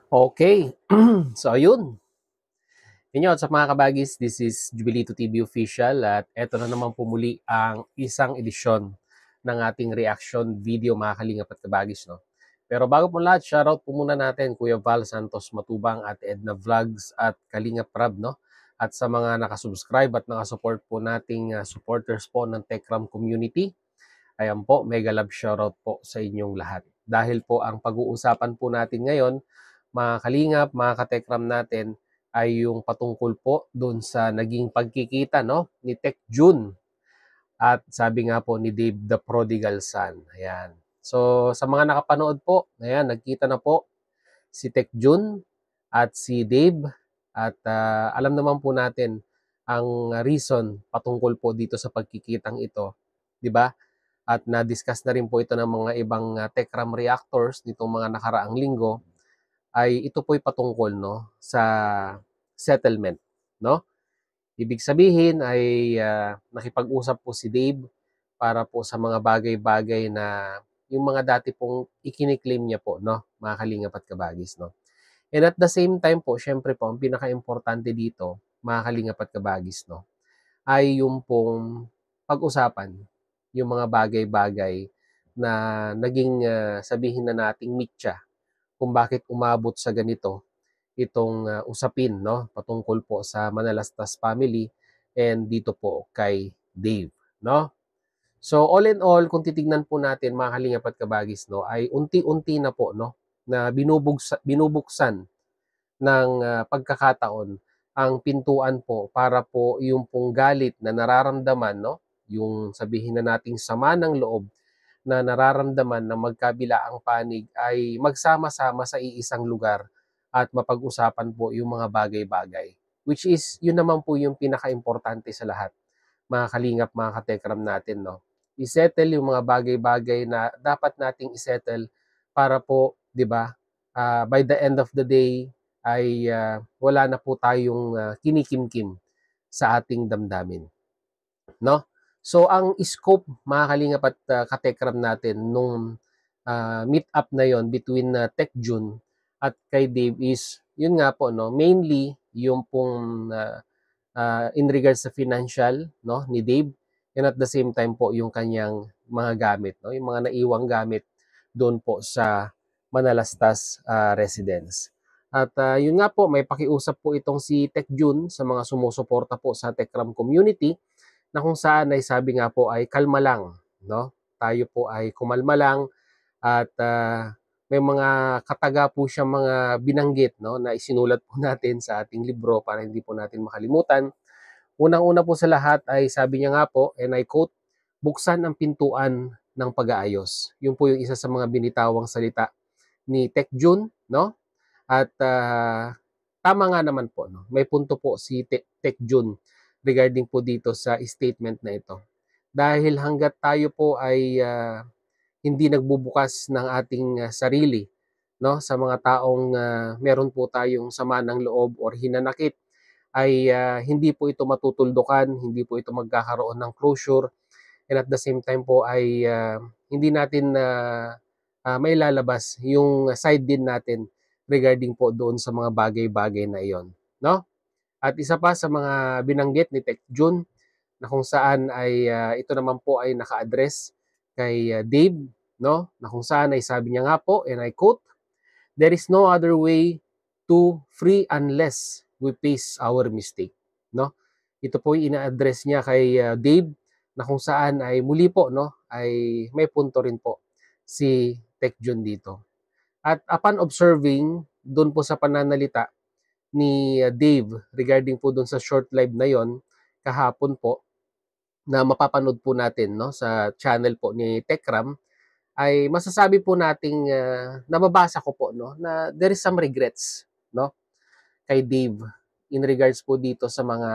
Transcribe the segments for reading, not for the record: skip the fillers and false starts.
Okay. So ayun, inyo sa mga kabagis, this is Jubilito TV Official at eto na naman po muli ang isang edisyon ng ating reaction video mga kalingap at kabagis, no? Pero bago po lahat, shoutout po muna natin Kuya Val Santos Matubang at Edna Vlogs at Kalingap Rab, no? At sa mga nakasubscribe at nakasupport po nating supporters po ng Techram community, ayan po, mega love shoutout po sa inyong lahat. Dahil po ang pag-uusapan po natin ngayon, mga kalingap, mga katekram natin, ay yung patungkol po doon sa naging pagkikita, no, ni Tech Jun at sabi nga po ni Dave the Prodigal Son. Ayan. So sa mga nakapanood po, ayan, nagkita na po si Tech Jun at si Dave at alam naman po natin ang reason patungkol po dito sa pagkikitang ito, 'di ba? At na-discuss na rin po ito ng mga ibang Techram reactors nitong mga nakaraang linggo, ay ito po'y patungkol, no, sa settlement, no? Ibig sabihin ay nakipag-usap po si Dave para po sa mga bagay-bagay na yung mga dati pong ikiniklaim niya po, no, mga kalingap at kabagis, no. And at the same time po, syempre po, ang pinaka-importante dito, mga kalingap at kabagis, no, ay yung pong pag-usapan yung mga bagay-bagay na naging sabihin na nating mitya kung bakit umabot sa ganito itong usapin, no, patungkol po sa Manalastas family and dito po kay Dave, no. So all in all, kung titignan po natin mga kalingap at kabagis, no, ay unti-unti na po, no, na binubuksan ng pagkakataon ang pintuan po para po yung pong galit na nararamdaman, no, yung sabihin na nating sama ng loob na nararamdaman ng magkabilaang panig ay magsama-sama sa iisang lugar at mapag-usapan po yung mga bagay-bagay. Which is, yun naman po yung pinaka-importante sa lahat, mga kalingap, mga katekram natin, no? I-settle yung mga bagay-bagay na dapat nating i-settle para po, di ba, by the end of the day, ay wala na po tayong kinikimkim sa ating damdamin, no? So ang scope mga kalingap at katekram natin nung meet up na yon between Tech Jun at kay Dave is yun nga po, no, mainly yung pong in regards sa financial, no, ni Dave, and at the same time po yung kanyang mga gamit, no, yung mga naiwang gamit doon po sa Manalastas residence. At yun nga po, may pakiusap po itong si Tech Jun sa mga sumusuporta po sa Techram community na kung saan ay sabi nga po ay kalma lang, no? Tayo po ay kumalma lang at may mga kataga po siya mga binanggit, no, na isinulat po natin sa ating libro para hindi po natin makalimutan. Unang-una po sa lahat ay sabi niya nga po, and I quote, buksan ang pintuan ng pag-aayos. Yun po yung isa sa mga binitawang salita ni Tech Jun, no? At tama nga naman po, no? May punto po si Tech Jun regarding po dito sa statement na ito. Dahil hanggat tayo po ay hindi nagbubukas ng ating sarili, no, sa mga taong meron po tayong sama ng loob or hinanakit, ay hindi po ito matutuldukan, hindi po ito magkakaroon ng closure, and at the same time po ay hindi natin mailalabas yung side din natin regarding po doon sa mga bagay-bagay na iyon, no? At isa pa sa mga binanggit ni Tech Jun na kung saan ay ito naman po ay naka-address kay Dave, no? Na kung saan ay sabi niya nga po, and I quote, "There is no other way to free unless we face our mistake." No? Ito po yung ina-address niya kay Dave na kung saan ay muli po, no, ay may punto rin po si Tech Jun dito. At upon observing doon po sa pananalita ni Dave regarding po doon sa short live na yon kahapon po na mapapanood po natin, no, sa channel po ni Techram, ay masasabi po nating nababasa ko po, no, na there is some regrets, no, kay Dave in regards po dito sa mga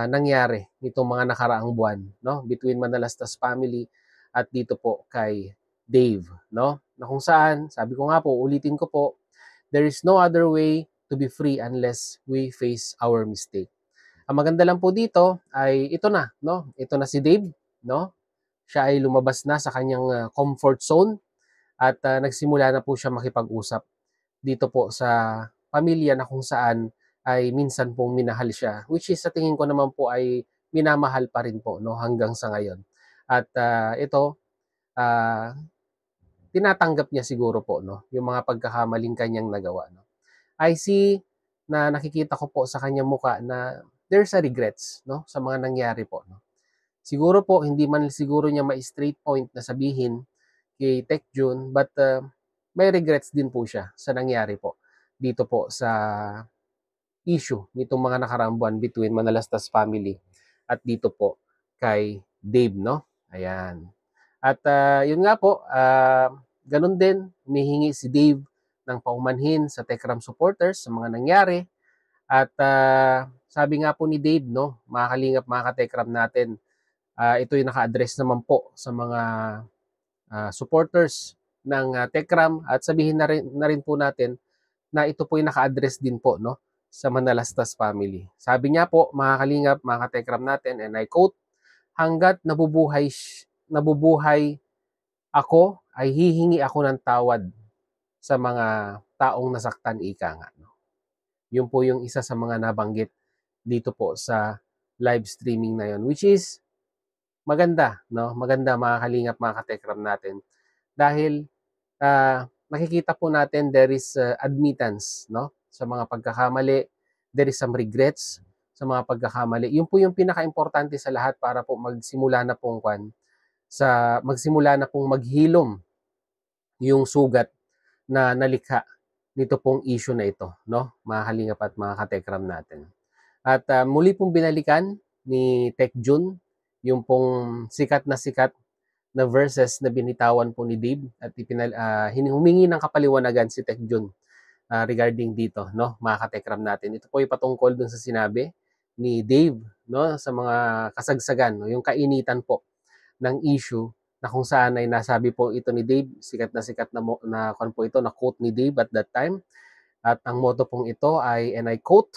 nangyari nitong mga nakaraang buwan, no, between Manalastas family at dito po kay Dave, no, na kung saan sabi ko nga po, ulitin ko po, there is no other way to be free unless we face our mistake. Ang maganda lang po dito ay ito na, no, ito na si Dave, no, siya ay lumabas na sa kanyang comfort zone at nagsimula na po siya makipag-usap dito po sa pamilya na kung saan ay minsan pong minahal siya, which is sa tingin ko naman po ay minamahal pa rin po, 'no, hanggang sa ngayon. At ito, ah, tinatanggap niya siguro po, 'no, yung mga pagkakamaling kanyang nagawa, 'no. I see na nakikita ko po sa kanyang mukha na there's a regrets, 'no, sa mga nangyari po, 'no. Siguro po hindi man siguro niya ma-straight point na sabihin kay Tech Jun, but may regrets din po siya sa nangyari po dito po sa issue nitong mga nakaraang buwan between Manalastas family at dito po kay Dave, 'no. Ayan. At yun nga po, ganun din, humihingi si Dave ng paumanhin sa Tekram supporters sa mga nangyari. At sabi nga po ni Dave, 'no, mga kalingap, mga katekram natin, ito'y naka-address naman po sa mga supporters ng Tekram, at sabihin na rin po natin na ito po'y naka-address din po, 'no, sa Manalastas family. Sabi niya po, mga kalingap, mga katekram natin, and I quote, "Hangga't nabubuhay ako, ay hihingi ako ng tawad sa mga taong nasaktan, ika nga." No? Yun po yung isa sa mga nabanggit dito po sa live streaming na yun, which is maganda, no? Maganda, mga kalingap, mga katekram natin. Dahil nakikita po natin there is admittance, no, sa mga pagkakamali, there is some regrets sa mga pagkakamali. Yun po yung pinaka-importante sa lahat para po magsimula na pong maghilom yung sugat na nalikha nito pong issue na ito, no, mga kalingap at mga katekram natin. At muli pong binalikan ni Tech Jun yung pong sikat na verses na binitawan po ni Dave, at humingi ng kapaliwanagan si Tech Jun regarding dito, no, mga katekram natin. Ito po ay patungkol dun sa sinabi ni Dave, no, sa mga kasagsagan, no, yung kainitan po ng issue na kung saan ay nasabi po ito ni Dave, sikat na po ito, na quote ni Dave at that time. At ang motto pong ito ay, and I quote,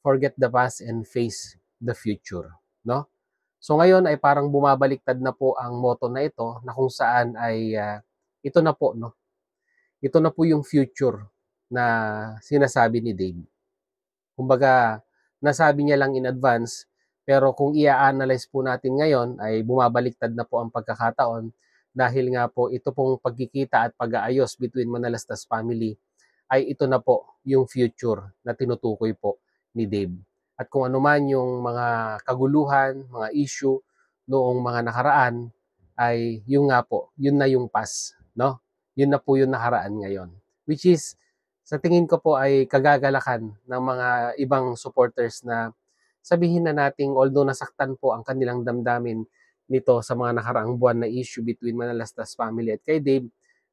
"Forget the past and face the future." No? So ngayon ay parang bumabaliktad na po ang motto na ito, na kung saan ay ito na po, no. Ito na po yung future na sinasabi ni Dave. Kumbaga, nasabi niya lang in advance, pero kung i-analyze po natin ngayon ay bumabaliktad na po ang pagkakataon, dahil nga po ito pong pagkikita at pag-aayos between Manalastas family ay ito na po yung future na tinutukoy po ni Dave. At kung ano man yung mga kaguluhan, mga issue noong mga nakaraan, ay yun nga po, yun na yung past, no? Yun na po yung nakaraan ngayon. Which is, sa tingin ko po ay kagagalakan ng mga ibang supporters na sabihin na nating although nasaktan po ang kanilang damdamin nito sa mga nakaraang buwan na issue between Manalastas family at kay Dave,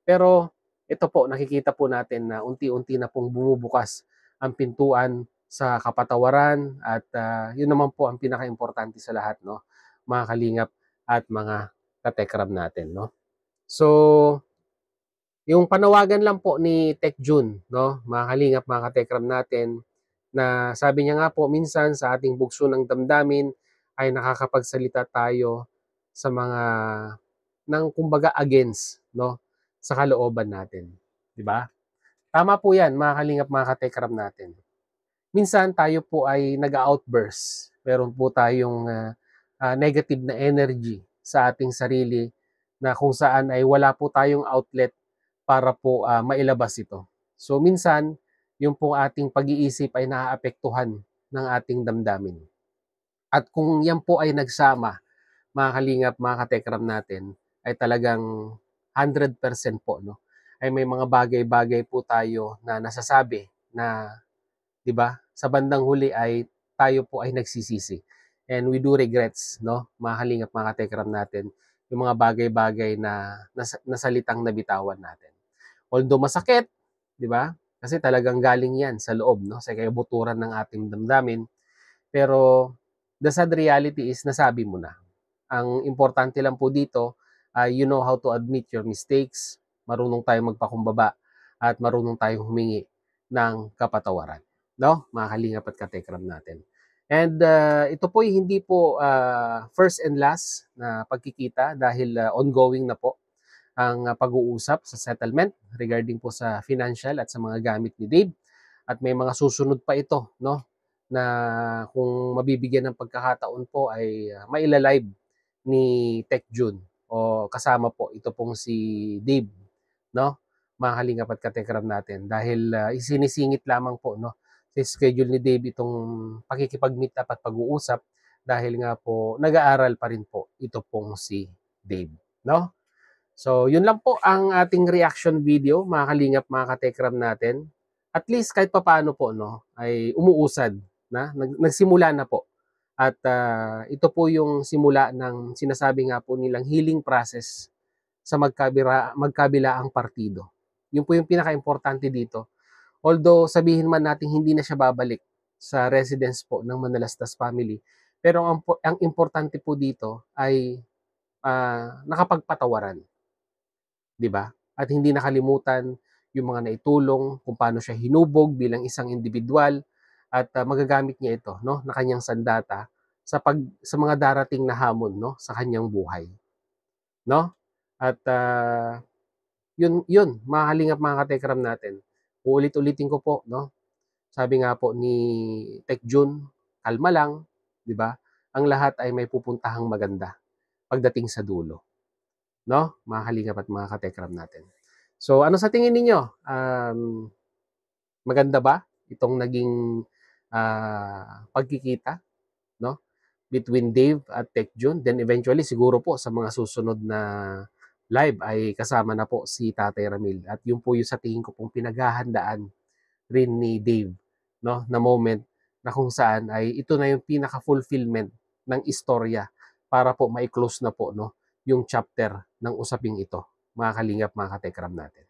pero ito po, nakikita po natin na unti-unti na pong bumubukas ang pintuan sa kapatawaran, at yun naman po ang pinaka-importante sa lahat, no, mga kalingap at mga katekram natin, no. So, yung panawagan lang po ni Tech Jun, no, mga kalingap, mga katekram natin, na sabi niya nga po, minsan sa ating bugso ng damdamin ay nakakapagsalita tayo sa mga kumbaga against, no, sa kalooban natin, di ba? Tama po 'yan, mga kalingap, mga katekram natin. Minsan tayo po ay nag-outburst. Meron po tayong negative na energy sa ating sarili, na kung saan ay wala po tayong outlet para po mailabas ito. So minsan, yung pong ating pag-iisip ay naaapektuhan ng ating damdamin. At kung yan po ay nagsama, mga kalingap, mga katekram natin, ay talagang 100% po, no, ay may mga bagay-bagay po tayo na nasasabi na, 'di ba, sa bandang huli ay tayo po ay nagsisisi. And we do regrets, no, mga kalingap, mga katekram natin, yung mga bagay-bagay na nasalitang nabitawan natin. Although masakit, 'di ba? Kasi talagang galing 'yan sa loob, no, sa kabuturan ng ating damdamin. Pero the sad reality is nasabi mo na. Ang importante lang po dito ay you know how to admit your mistakes, marunong tayong magpakumbaba, at marunong tayong humingi ng kapatawaran, no, mga kalingap at katekram natin. And ito po ay hindi po first and last na pagkikita, dahil ongoing na po ang pag-uusap sa settlement regarding po sa financial at sa mga gamit ni Dave. At may mga susunod pa ito, no? Na kung mabibigyan ng pagkakataon po ay mailalive ni Tech June o kasama po ito pong si Dave, no? Mga kalingap at katekram natin dahil isinisingit lamang po, no, sa schedule ni Dave itong pakikipag-meet up at pag-uusap dahil nga po nag-aaral pa rin po ito pong si Dave, no? So, yun lang po ang ating reaction video, mga kalingap, mga katekram natin. At least kahit papaano po, no, ay umuusad na, nagsimula na po. At ito po yung simula ng sinasabi nga po nilang healing process sa magkabilaang partido. Yun po yung pinaka-importante dito. Although sabihin man natin hindi na siya babalik sa residence po ng Manalastas family, pero ang importante po dito ay nakapagpatawaran, 'di ba? At hindi nakalimutan yung mga naitulong, kung paano siya hinubog bilang isang individual at magagamit niya ito, no, na kanyang sandata sa mga darating na hamon, no, sa kanyang buhay, no? At yun mga kalingap, mga katekram natin. Uulit-ulitin ko po, no? Sabi nga po ni Tech June, kalma lang, 'di ba? Ang lahat ay may pupuntahang maganda pagdating sa dulo, no? Mga kalingap at mga katekram natin. So, ano sa tingin ninyo? Maganda ba itong naging pagkikita, no, between Dave at Tech June? Then eventually siguro po sa mga susunod na live ay kasama na po si Tatay Ramil. At yun po yung sa tingin ko pong pinaghahandaan rin ni Dave, no, na moment na kung saan ay ito na yung pinaka-fulfillment ng istorya para po mai-close na po, no, yung chapter ng usaping ito, mga kalingap, mga katekram natin.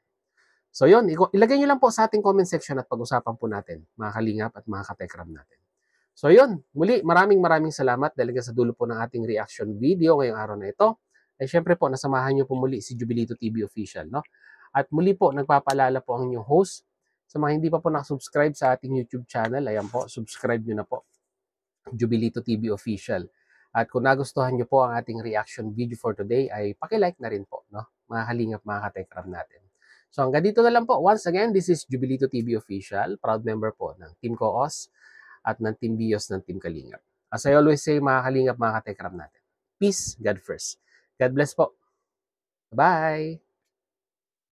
So yun, ilagay nyo lang po sa ating comment section at pag-usapan po natin, mga kalingap at mga katekram natin. So yun, muli maraming salamat dahil sa dulo po ng ating reaction video ngayong araw na ito. Ay syempre po, nasamahan nyo po muli si Jubilito TV Official, no? At muli po, nagpapaalala po ang inyong host. Sa mga hindi pa po nakasubscribe sa ating YouTube channel, ayan po, subscribe nyo na po, Jubilito TV Official. At kung nagustuhan nyo po ang ating reaction video for today, ay pakilike na rin po, no? Mga kalingap, mga katekram natin. So hanggang dito na lang po. Once again, this is Jubilito TV Official, proud member po ng Team Coos at ng Team Bios ng Team Kalingap. As I always say, mga kalingap, mga katekram natin, peace, God first. God bless po. Bye!